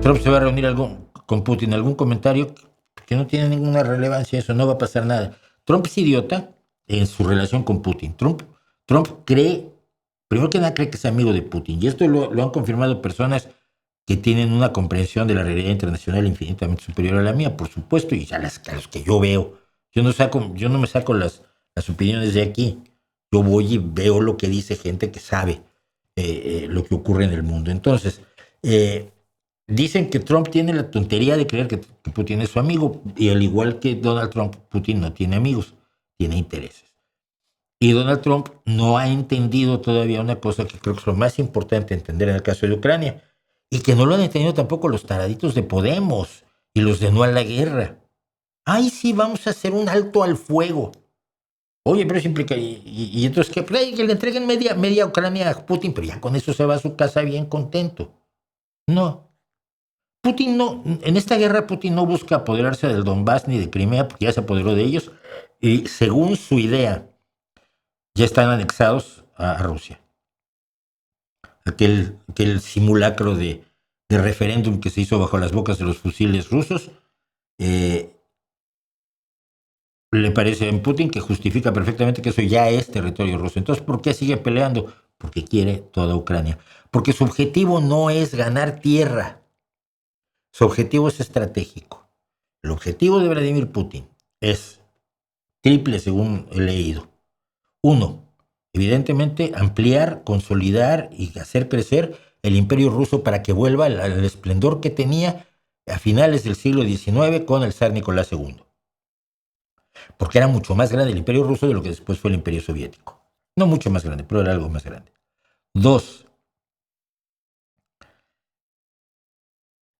Trump se va a reunir con Putin. ¿Algún comentario? Que no tiene ninguna relevancia eso, no va a pasar nada. Trump es idiota en su relación con Putin. Trump cree, primero que nada, cree que es amigo de Putin. Y esto lo han confirmado personas que tienen una comprensión de la realidad internacional infinitamente superior a la mía, por supuesto, y a los que yo veo. Yo no me saco las opiniones de aquí. Yo voy y veo lo que dice gente que sabe lo que ocurre en el mundo. Entonces, dicen que Trump tiene la tontería de creer que Putin es su amigo, y al igual que Donald Trump, Putin no tiene amigos, tiene intereses. Y Donald Trump no ha entendido todavía una cosa que creo que es lo más importante entender en el caso de Ucrania, y que no lo han entendido tampoco los taraditos de Podemos y los de No a la Guerra. Ay, sí, vamos a hacer un alto al fuego. Oye, pero eso implica, y entonces que le entreguen media Ucrania a Putin, pero ya con eso se va a su casa bien contento. No. Putin no, en esta guerra Putin no busca apoderarse del Donbass ni de Crimea, porque ya se apoderó de ellos, y según su idea, ya están anexados a Rusia. Aquel simulacro de referéndum que se hizo bajo las bocas de los fusiles rusos, le parece a Putin que justifica perfectamente que eso ya es territorio ruso. Entonces, ¿por qué sigue peleando? Porque quiere toda Ucrania. Porque su objetivo no es ganar tierra. Su objetivo es estratégico. El objetivo de Vladimir Putin es triple, según he leído. 1. Evidentemente, ampliar, consolidar y hacer crecer el imperio ruso para que vuelva al esplendor que tenía a finales del siglo XIX con el zar Nicolás II. Porque era mucho más grande el imperio ruso de lo que después fue el imperio soviético. No mucho más grande, pero era algo más grande. 2.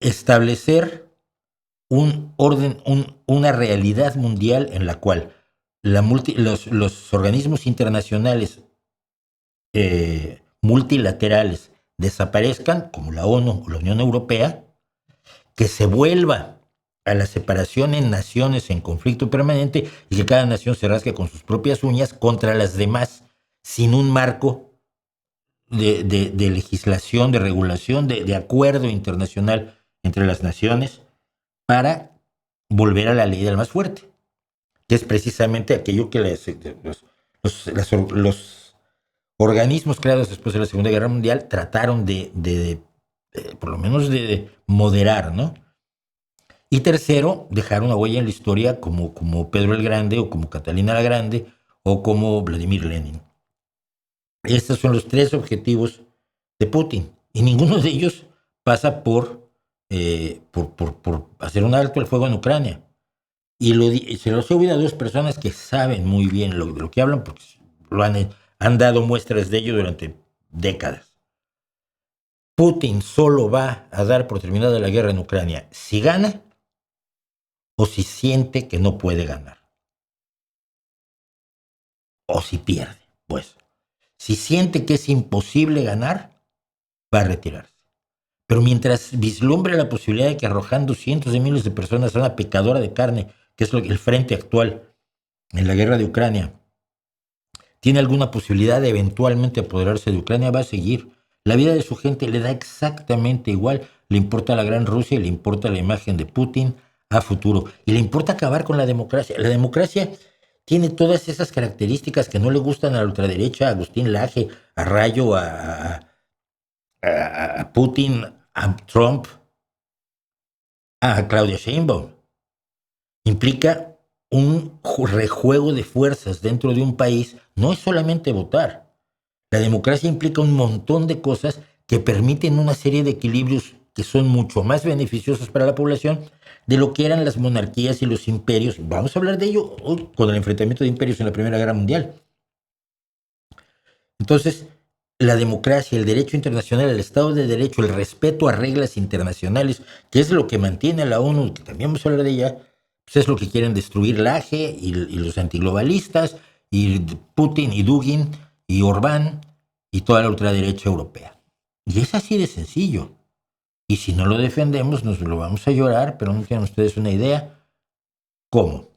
Establecer un orden, una realidad mundial en la cual los organismos internacionales multilaterales desaparezcan, como la ONU o la Unión Europea, que se vuelva a la separación en naciones en conflicto permanente y que cada nación se rasque con sus propias uñas contra las demás, sin un marco de legislación, de regulación, de acuerdo internacional entre las naciones para volver a la ley del más fuerte, que es precisamente aquello que los organismos creados después de la Segunda Guerra Mundial trataron por lo menos de moderar, ¿no? Y tercero, dejar una huella en la historia como Pedro el Grande, o como Catalina la Grande, o como Vladimir Lenin. Estos son los 3 objetivos de Putin, y ninguno de ellos pasa por hacer un alto al fuego en Ucrania. Y se los he oído a 2 personas que saben muy bien lo que hablan, porque han dado muestras de ello durante décadas. Putin solo va a dar por terminada la guerra en Ucrania si gana o si siente que no puede ganar. O si pierde, pues. Si siente que es imposible ganar, va a retirarse. Pero mientras vislumbre la posibilidad de que arrojando cientos de miles de personas a una picadora de carne, que es el frente actual en la guerra de Ucrania, tiene alguna posibilidad de eventualmente apoderarse de Ucrania, va a seguir. La vida de su gente le da exactamente igual. Le importa la gran Rusia y le importa la imagen de Putin a futuro. Y le importa acabar con la democracia. La democracia tiene todas esas características que no le gustan a la ultraderecha, a Agustín Laje, a Rayo, a Putin, a Trump, a Claudia Sheinbaum. Implica un rejuego de fuerzas dentro de un país. No es solamente votar. La democracia implica un montón de cosas que permiten una serie de equilibrios que son mucho más beneficiosos para la población de lo que eran las monarquías y los imperios. Vamos a hablar de ello hoy con el enfrentamiento de imperios en la Primera Guerra Mundial. Entonces, la democracia, el derecho internacional, el Estado de Derecho, el respeto a reglas internacionales, que es lo que mantiene a la ONU, que también vamos a hablar de ella, pues es lo que quieren destruir la AGE y los antiglobalistas, y Putin y Dugin y Orbán y toda la ultraderecha europea. Y es así de sencillo. Y si no lo defendemos, nos lo vamos a llorar, pero no tienen ustedes una idea cómo.